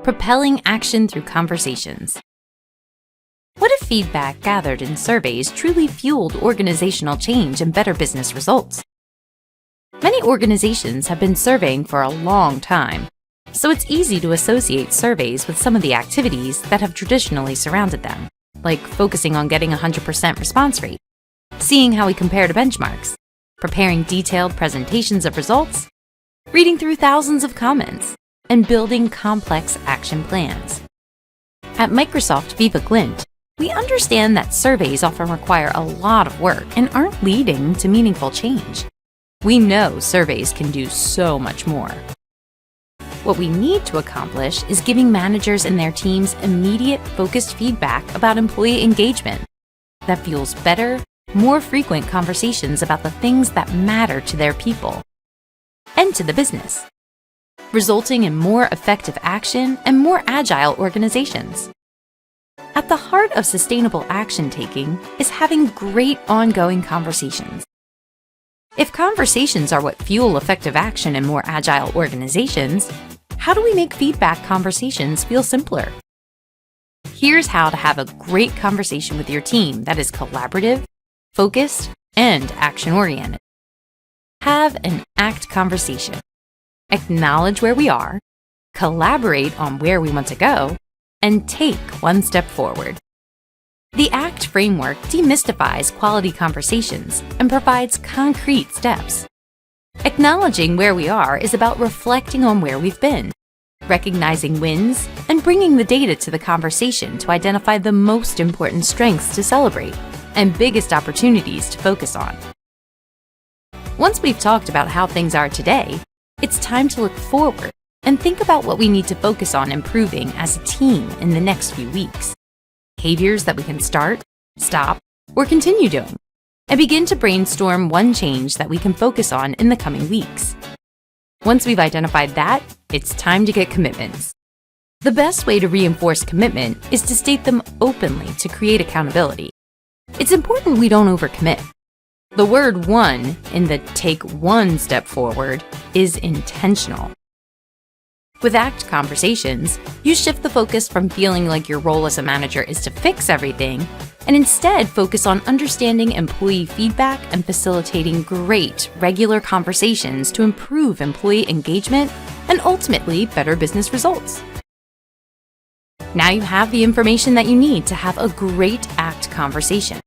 propelling action through conversations. What if feedback gathered in surveys truly fueled organizational change and better business results? Many organizations have been surveying for a long time, so it's easy to associate surveys with some of the activities that have traditionally surrounded them, like focusing on getting 100% response rate, seeing how we compare to benchmarks, preparing detailed presentations of results, reading through thousands of comments, and building complex action plans. At Microsoft Viva Glint, we understand that surveys often require a lot of work and aren't leading to meaningful change. We know surveys can do so much more. What we need to accomplish is giving managers and their teams immediate, focused feedback about employee engagement that fuels better, more frequent conversations about the things that matter to their people and to the business, resulting in more effective action and more agile organizations. At the heart of sustainable action taking is having great ongoing conversations. If conversations are what fuel effective action and more agile organizations, how do we make feedback conversations feel simpler? Here's how to have a great conversation with your team that is collaborative, focused, and action-oriented. Have an ACT conversation. Acknowledge where we are, collaborate on where we want to go, and take one step forward. The ACT framework demystifies quality conversations and provides concrete steps. Acknowledging where we are is about reflecting on where we've been, recognizing wins, and bringing the data to the conversation to identify the most important strengths to celebrate and biggest opportunities to focus on. Once we've talked about how things are today, it's time to look forward and think about what we need to focus on improving as a team in the next few weeks. Behaviors that we can start, stop, or continue doing, and begin to brainstorm one change that we can focus on in the coming weeks. Once we've identified that, it's time to get commitments. The best way to reinforce commitment is to state them openly to create accountability. It's important we don't overcommit. The word "one" in the "take one step forward" is intentional. With ACT conversations, you shift the focus from feeling like your role as a manager is to fix everything, and instead focus on understanding employee feedback and facilitating great, regular conversations to improve employee engagement and ultimately better business results. Now you have the information that you need to have a great ACT conversation.